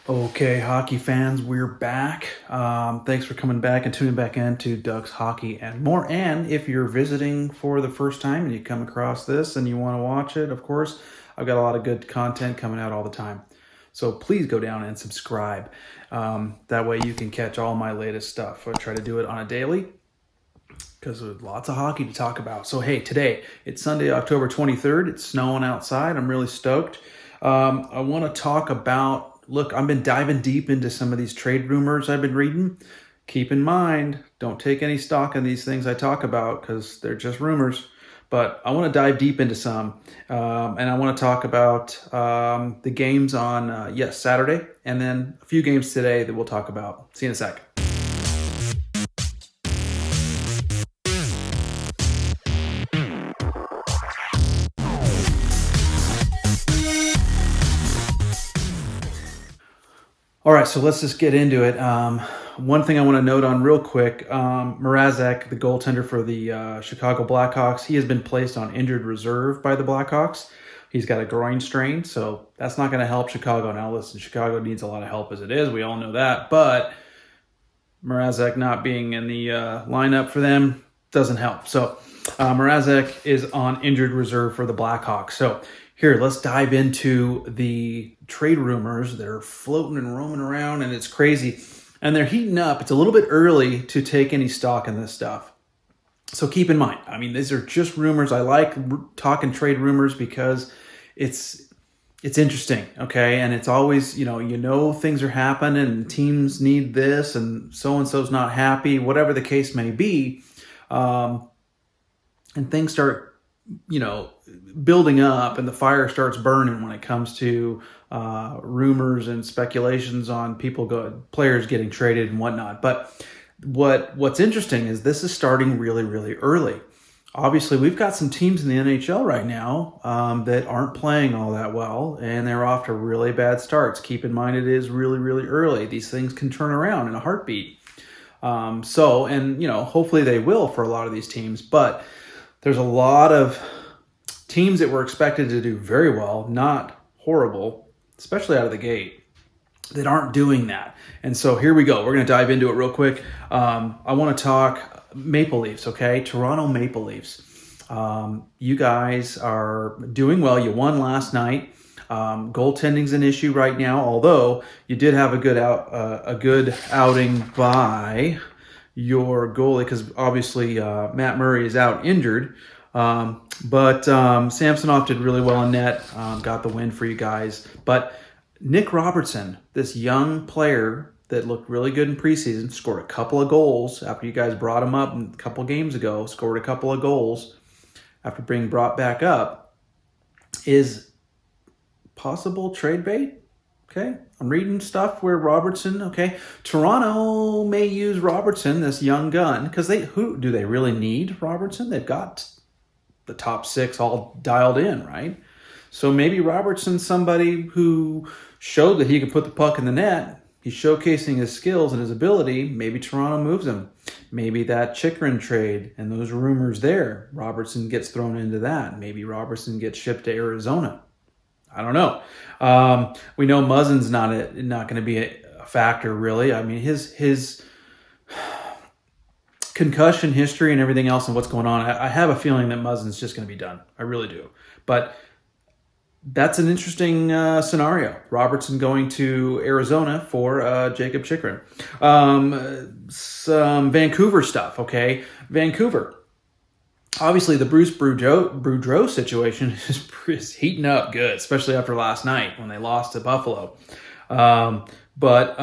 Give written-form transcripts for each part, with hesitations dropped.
Okay, hockey fans, we're back. Thanks for coming back and tuning back in to Ducks Hockey and More. And if you're visiting for the first time and you come across this and you want to watch it, of course, I've got a lot of good content coming out all the time. So please go down and subscribe. That way you can catch all my latest stuff. I try to do it on a daily because there's lots of hockey to talk about. So, hey, today, it's Sunday, October 23rd. It's snowing outside. I'm really stoked. I want to talk about, look, I've been diving deep into some of these trade rumors I've been reading. Keep in mind, don't take any stock in these things I talk about because they're just rumors. But I want to dive deep into some. And I want to talk about the games on, Saturday, and then a few games today that we'll talk about. See you in a sec. All right, so let's just get into it. One thing I want to note on real quick, Mrazek, the goaltender for the Chicago Blackhawks, he has been placed on injured reserve by the Blackhawks. He's got a groin strain, so that's not going to help Chicago. Now, listen, Chicago needs a lot of help as it is. We all know that. But Mrazek not being in the lineup for them doesn't help. So Mrazek is on injured reserve for the Blackhawks. So here, let's dive into the trade rumors that are floating and roaming around, and it's crazy. And they're heating up. It's a little bit early to take any stock in this stuff. So keep in mind, I mean, these are just rumors. I like talking trade rumors because it's interesting, okay? And it's always, things are happening and teams need this and so-and-so's not happy, whatever the case may be. And things start building up and the fire starts burning when it comes to rumors and speculations on players getting traded and whatnot. But what's interesting is this is starting really, really early. Obviously, we've got some teams in the NHL right now that aren't playing all that well, and they're off to really bad starts. Keep in mind, it is really, really early. These things can turn around in a heartbeat. Hopefully they will for a lot of these teams, but there's a lot of teams that were expected to do very well, not horrible, especially out of the gate, that aren't doing that. And so here we go. We're going to dive into it real quick. I want to talk Maple Leafs, okay? Toronto Maple Leafs. You guys are doing well. You won last night. Goaltending's an issue right now, although you did have a good outing by your goalie, because obviously Matt Murray is out injured. But Samsonov did really well in net, got the win for you guys. But Nick Robertson, this young player that looked really good in preseason, scored a couple of goals after you guys brought him up a couple games ago, scored a couple of goals after being brought back up, is possible trade bait. Okay, I'm reading stuff where Robertson, okay, Toronto may use Robertson, this young gun, because who do they really need Robertson? They've got the top six all dialed in, right? So maybe Robertson's somebody who showed that he could put the puck in the net. He's showcasing his skills and his ability. Maybe Toronto moves him. Maybe that Chychrun trade and those rumors there, Robertson gets thrown into that. Maybe Robertson gets shipped to Arizona. I don't know. We know Muzzin's not going to be a factor, really. I mean, his concussion history and everything else and what's going on, I have a feeling that Muzzin's just going to be done. I really do. But that's an interesting scenario. Robertson going to Arizona for Jacob Chychrun. Some Vancouver stuff, okay? Vancouver. Obviously, the Bruce Boudreau situation is heating up good, especially after last night when they lost to Buffalo. But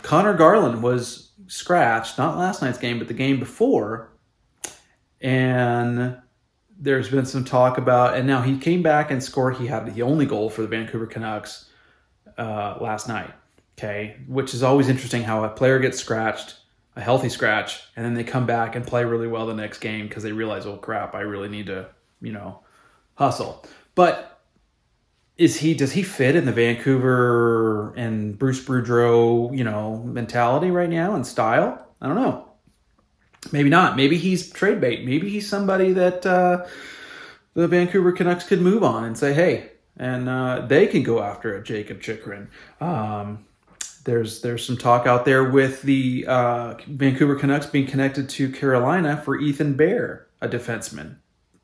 Connor Garland was scratched, not last night's game, but the game before. And there's been some talk about, and now he came back and scored. He had the only goal for the Vancouver Canucks last night, okay? Which is always interesting how a player gets scratched, a healthy scratch, and then they come back and play really well the next game because they realize, oh crap, I really need to, hustle. But does he fit in the Vancouver and Bruce Boudreau, mentality right now and style? I don't know. Maybe not. Maybe he's trade bait. Maybe he's somebody that the Vancouver Canucks could move on and say, hey, and they can go after a Jacob Chychrun. There's some talk out there with the Vancouver Canucks being connected to Carolina for Ethan Bear, a defenseman.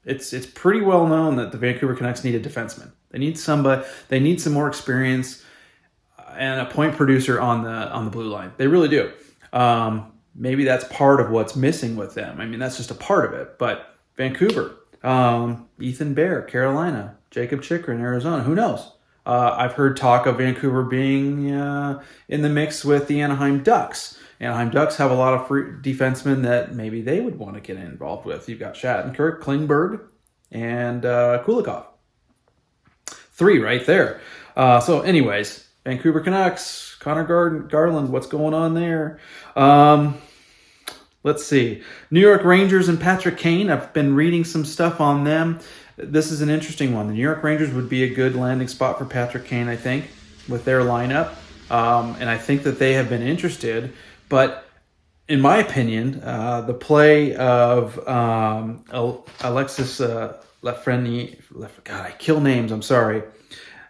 It's pretty well known that the Vancouver Canucks need a defenseman. They need somebody. They need some more experience and a point producer on the blue line. They really do. Maybe that's part of what's missing with them. I mean, that's just a part of it. But Vancouver, Ethan Bear, Carolina, Jacob Chikrin, Arizona. Who knows? I've heard talk of Vancouver being in the mix with the Anaheim Ducks. Anaheim Ducks have a lot of free defensemen that maybe they would want to get involved with. You've got Shattenkirk, Klingberg, and Kulikov. 3 right there. So anyways, Vancouver Canucks, Connor Garland, what's going on there? Let's see. New York Rangers and Patrick Kane. I've been reading some stuff on them. This is an interesting one. The New York Rangers would be a good landing spot for Patrick Kane, I think, with their lineup. And I think that they have been interested. But in my opinion, the play of Alexis Lafreniere, God, I kill names, I'm sorry.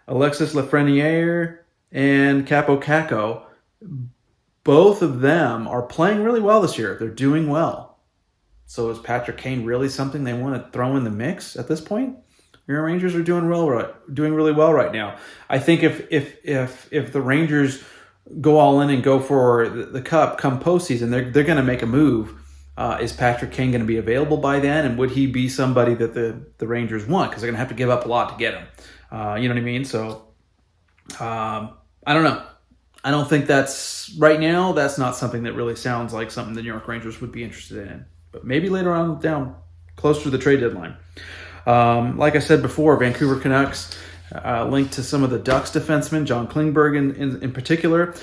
Alexis Lafreniere and Capo Caco, both of them are playing really well this year. They're doing well. So is Patrick Kane really something they want to throw in the mix at this point? Your Rangers are doing really well right now. I think if the Rangers go all in and go for the cup come postseason, they're going to make a move. Is Patrick Kane going to be available by then? And would he be somebody that the Rangers want? Because they're going to have to give up a lot to get him. You know what I mean? So I don't know. I don't think that's not something that really sounds like something the New York Rangers would be interested in. But maybe later on down, closer to the trade deadline. Like I said before, Vancouver Canucks linked to some of the Ducks defensemen, John Klingberg in particular.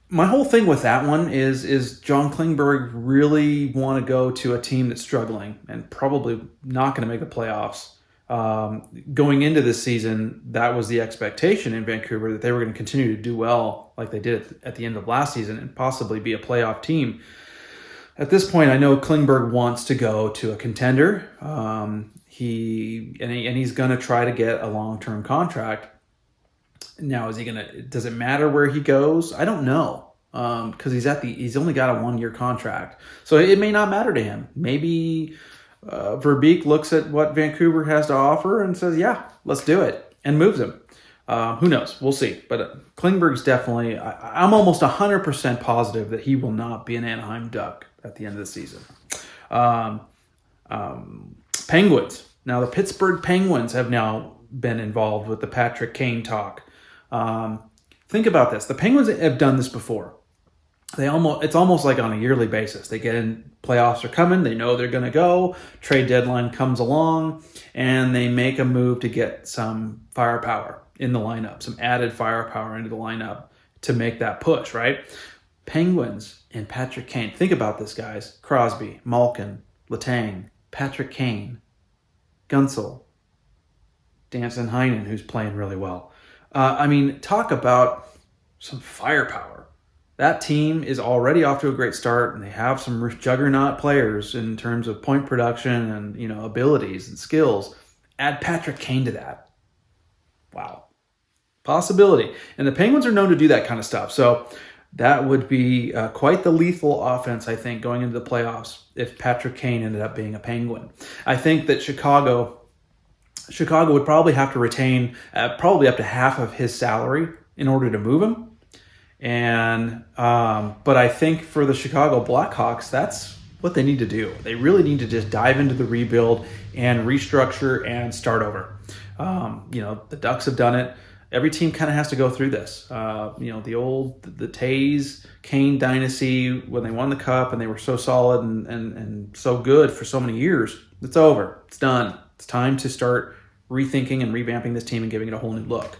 My whole thing with that one is John Klingberg really want to go to a team that's struggling and probably not going to make the playoffs. Going into this season, that was the expectation in Vancouver, that they were going to continue to do well like they did at the end of last season and possibly be a playoff team. At this point, I know Klingberg wants to go to a contender. He's going to try to get a long-term contract. Now, does it matter where he goes? I don't know. Because he's only got a 1-year contract. So it may not matter to him. Maybe Verbeek looks at what Vancouver has to offer and says, yeah, let's do it, and moves him. Who knows? We'll see. But Klingberg's definitely, I'm almost 100% positive that he will not be an Anaheim Duck at the end of the season. Penguins. Now, the Pittsburgh Penguins have now been involved with the Patrick Kane talk. Think about this. The Penguins have done this before. It's almost like on a yearly basis. They get in, playoffs are coming, they know they're going to go, trade deadline comes along, and they make a move to get some firepower in the lineup, some added firepower into the lineup to make that push, right? Penguins and Patrick Kane. Think about this, guys. Crosby, Malkin, Letang, Patrick Kane, Gunsel, Danson Heinen, who's playing really well. Talk about some firepower. That team is already off to a great start, and they have some juggernaut players in terms of point production and abilities and skills. Add Patrick Kane to that. Wow. Possibility. And the Penguins are known to do that kind of stuff. So that would be quite the lethal offense, I think, going into the playoffs if Patrick Kane ended up being a Penguin. I think that Chicago would probably have to retain probably up to half of his salary in order to move him. But I think for the Chicago Blackhawks, that's what they need to do. They really need to just dive into the rebuild and restructure and start over. The Ducks have done it. Every team kind of has to go through this. The Tays Kane dynasty, when they won the cup and they were so solid and so good for so many years, it's over. It's done. It's time to start rethinking and revamping this team and giving it a whole new look.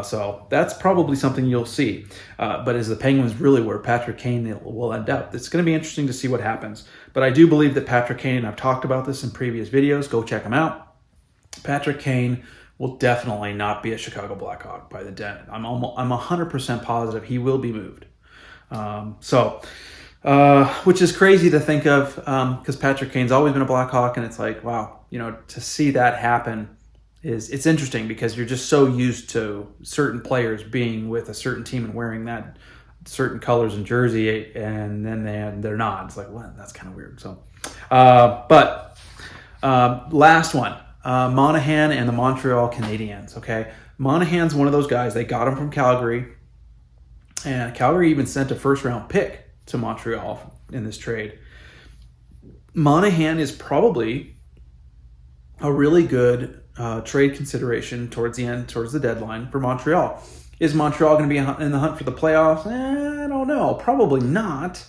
So that's probably something you'll see. But is the Penguins really where Patrick Kane will end up? It's going to be interesting to see what happens. But I do believe that Patrick Kane, and I've talked about this in previous videos, go check them out. Patrick Kane will definitely not be a Chicago Blackhawk by the dead. I'm 100% positive he will be moved. Which is crazy to think of because Patrick Kane's always been a Blackhawk, and it's like, wow, to see that happen it's interesting because you're just so used to certain players being with a certain team and wearing certain colors in jersey, and then they're not. It's like, what? That's kind of weird. So, last one, Monahan and the Montreal Canadiens. Okay, Monahan's one of those guys. They got him from Calgary, and Calgary even sent a first-round pick to Montreal in this trade. Monahan is probably a really good trade consideration towards the deadline for Montreal. Is Montreal going to be in the hunt for the playoffs? I don't know. Probably not.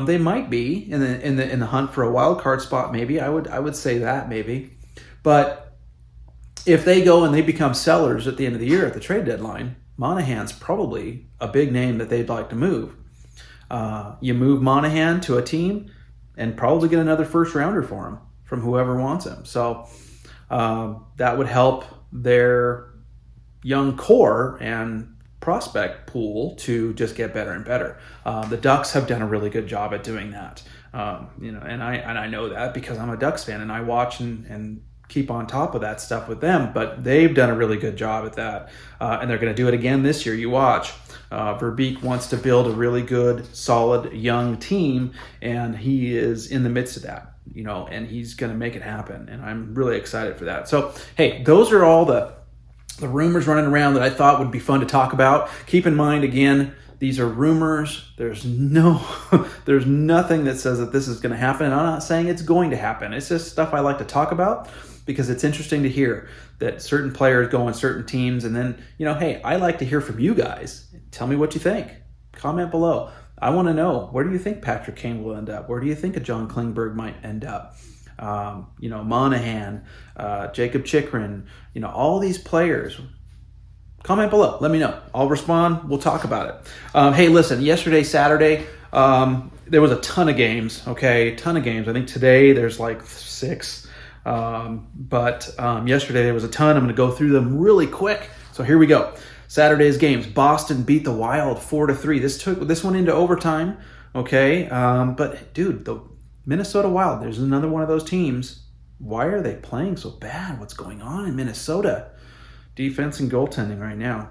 They might be in the hunt for a wild card spot. Maybe I would say that maybe, but if they go and they become sellers at the end of the year at the trade deadline, Monahan's probably a big name that they'd like to move. You move Monahan to a team and probably get another first rounder for him from whoever wants him. So that would help their young core and prospect pool to just get better and better. The Ducks have done a really good job at doing that. And I know that because I'm a Ducks fan and I watch and keep on top of that stuff with them, but they've done a really good job at that. And they're going to do it again this year. You watch. Verbeek wants to build a really good, solid, young team, and he is in the midst of that, and he's going to make it happen. And I'm really excited for that. So, hey, those are all the rumors running around that I thought would be fun to talk about. Keep in mind, again, these are rumors. There's nothing that says that this is going to happen. And I'm not saying it's going to happen. It's just stuff I like to talk about because it's interesting to hear that certain players go on certain teams. And then, hey, I like to hear from you guys. Tell me what you think. Comment below. I want to know, where do you think Patrick Kane will end up? Where do you think a John Klingberg might end up? Monahan, Jacob Chikrin, all these players. Comment below. Let me know. I'll respond. We'll talk about it. Hey, listen, yesterday, Saturday, there was a ton of games, okay? Ton of games. I think today there's like 6. But yesterday there was a ton. I'm going to go through them really quick. So here we go. Saturday's games. Boston beat the Wild 4-3. This one into overtime, okay? But, dude, the Minnesota Wild, there's another one of those teams. Why are they playing so bad? What's going on in Minnesota? Defense and goaltending right now.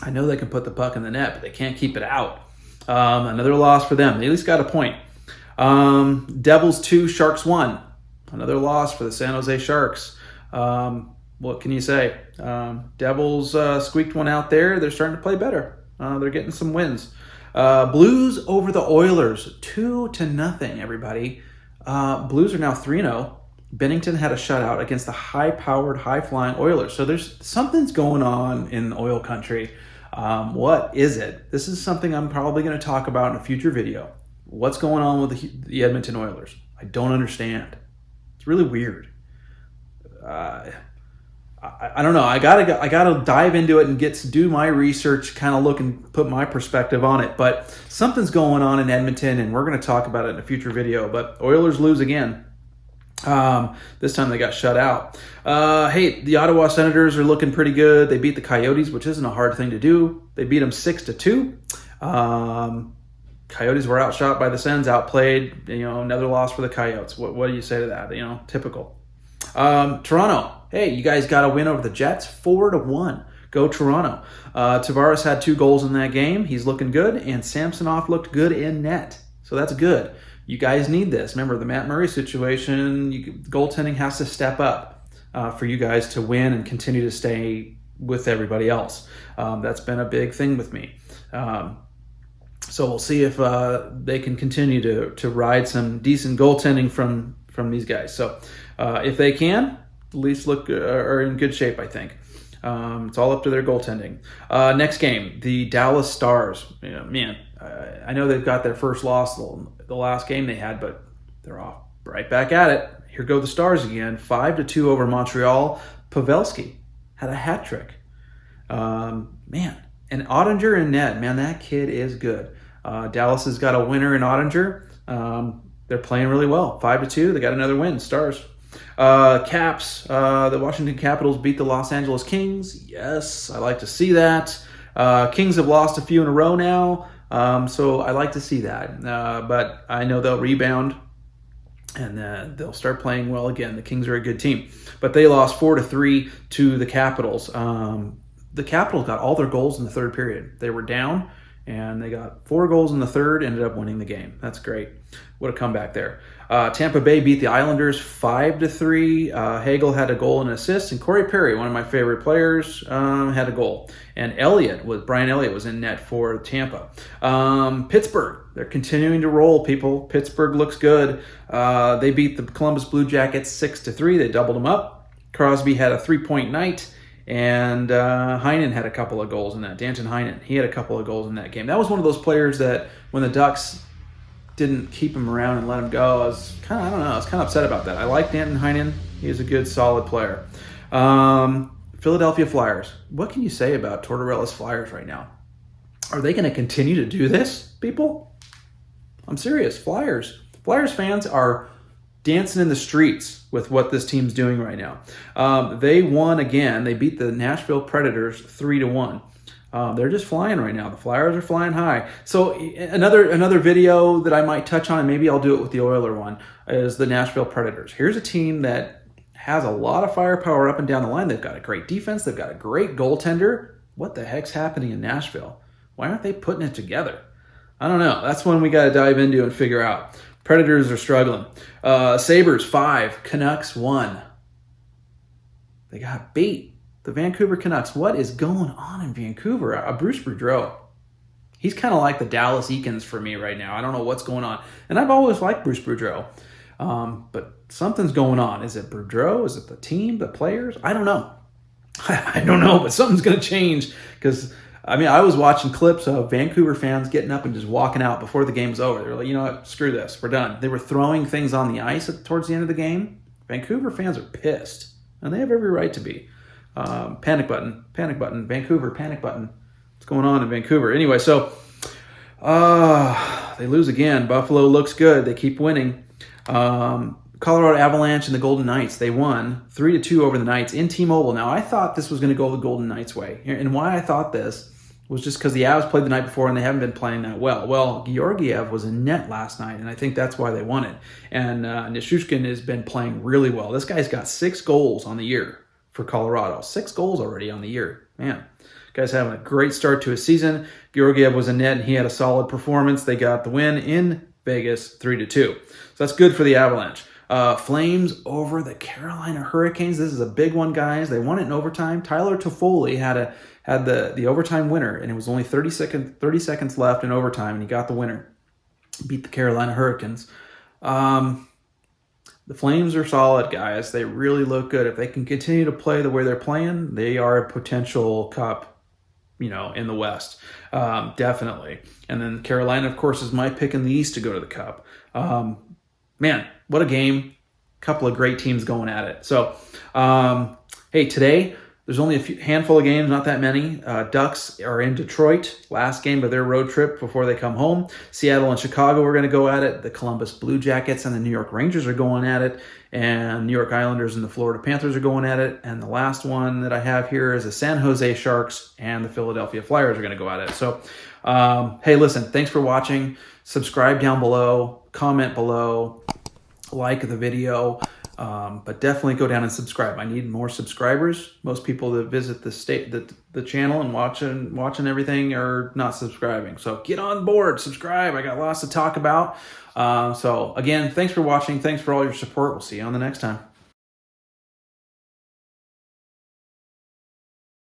I know they can put the puck in the net, but they can't keep it out. Another loss for them. They at least got a point. Devils 2, Sharks 1. Another loss for the San Jose Sharks. What can you say? Devils squeaked one out there. They're starting to play better. They're getting some wins. Blues over the Oilers, 2-0, everybody. Blues are now 3-0. Bennington had a shutout against the high-powered, high-flying Oilers. So there's something's going on in oil country. What is it? This is something I'm probably going to talk about in a future video. What's going on with the Edmonton Oilers? I don't understand. It's really weird. I don't know. I gotta dive into it and do my research, kind of look and put my perspective on it. But something's going on in Edmonton, and we're going to talk about it in a future video. But Oilers lose again. This time they got shut out. Hey, the Ottawa Senators are looking pretty good. They beat the Coyotes, which isn't a hard thing to do. They beat them 6-2. Coyotes were outshot by the Sens, outplayed. Another loss for the Coyotes. What do you say to that? Typical. Toronto. Hey, you guys got a win over the Jets, 4-1. Go Toronto. Tavares had 2 goals in that game. He's looking good, and Samsonov looked good in net. So that's good. You guys need this. Remember, the Matt Murray situation, goaltending has to step up for you guys to win and continue to stay with everybody else. That's been a big thing with me. So we'll see if they can continue to ride some decent goaltending from these guys. So if they can, at least are in good shape, I think. It's all up to their goaltending. Next game, the Dallas Stars. I know they've got their first loss the last game they had, but they're off right back at it. Here go the Stars again, 5-2 over Montreal. Pavelski had a hat trick. And Ottinger in net, man, that kid is good. Dallas has got a winner in Ottinger. They're playing really well, 5-2. They got another win, Stars. Caps, the Washington Capitals beat the Los Angeles Kings. Yes, I like to see that. Kings have lost a few in a row now, so I like to see that. But I know they'll rebound, and they'll start playing well again. The Kings are a good team. But they lost 4-3 to the Capitals. The Capitals got all their goals in the third period. They were down, and they got 4 goals in the third, ended up winning the game. That's great. What a comeback there. Tampa Bay beat the Islanders 5-3. Hagel had a goal and an assist, and Corey Perry, one of my favorite players, had a goal. And Brian Elliott was in net for Tampa. Pittsburgh, they're continuing to roll, people. Pittsburgh looks good. They beat the Columbus Blue Jackets 6-3. They doubled them up. Crosby had a 3-point night. And Heinen had a couple of goals in that. Danton Heinen, he had a couple of goals in that game. That was one of those players that when the Ducks didn't keep him around and let him go, I was kind of upset about that. I like Danton Heinen. He's a good, solid player. Philadelphia Flyers. What can you say about Tortorella's Flyers right now? Are they going to continue to do this, people? I'm serious. Flyers fans are dancing in the streets with what this team's doing right now. They won again. They beat the Nashville Predators 3-1. They're just flying right now. The Flyers are flying high. So another video that I might touch on, and maybe I'll do it with the Oiler one, is the Nashville Predators. Here's a team that has a lot of firepower up and down the line. They've got a great defense. They've got a great goaltender. What the heck's happening in Nashville? Why aren't they putting it together? I don't know. That's one we got to dive into and figure out. Predators are struggling. Sabres 5, Canucks 1. They got beat. The Vancouver Canucks. What is going on in Vancouver? Bruce Boudreau. He's kind of like the Dallas Eakins for me right now. I don't know what's going on. And I've always liked Bruce Boudreau. But something's going on. Is it Boudreau? Is it the team, the players? I don't know. I don't know, but something's going to change because, I was watching clips of Vancouver fans getting up and just walking out before the game's over. They were like, you know what, screw this, we're done. They were throwing things on the ice towards the end of the game. Vancouver fans are pissed, and they have every right to be. Panic button, Vancouver, panic button. What's going on in Vancouver? Anyway, so they lose again. Buffalo looks good. They keep winning. Colorado Avalanche and the Golden Knights, they won 3-2 over the Knights in T-Mobile. Now, I thought this was going to go the Golden Knights' way. And why I thought this was just because the Avs played the night before and they haven't been playing that well. Well, Georgiev was in net last night, and I think that's why they won it. And Nichushkin has been playing really well. This guy's got 6 goals on the year for Colorado. 6 goals already on the year. Man, guy's having a great start to his season. Georgiev was in net, and he had a solid performance. They got the win in Vegas 3-2. So that's good for the Avalanche. Flames over the Carolina Hurricanes. This is a big one, guys. They won it in overtime. Tyler Toffoli had the overtime winner, and it was only 30 seconds left in overtime, and he got the winner. Beat the Carolina Hurricanes. The Flames are solid, guys. They really look good. If they can continue to play the way they're playing, they are a potential cup, in the West. Definitely. And then Carolina, of course, is my pick in the East to go to the cup. Man, what a game. Couple of great teams going at it. So, hey, today, there's only a handful of games, not that many. Ducks are in Detroit, last game of their road trip before they come home. Seattle and Chicago are going to go at it. The Columbus Blue Jackets and the New York Rangers are going at it. And New York Islanders and the Florida Panthers are going at it. And the last one that I have here is the San Jose Sharks and the Philadelphia Flyers are going to go at it. So, hey, listen, thanks for watching. Subscribe down below, comment below, like the video, but definitely go down and subscribe. I need more subscribers. Most people that visit the channel and watching everything are not subscribing. So get on board, subscribe. I got lots to talk about. So again, thanks for watching. Thanks for all your support. We'll see you on the next time.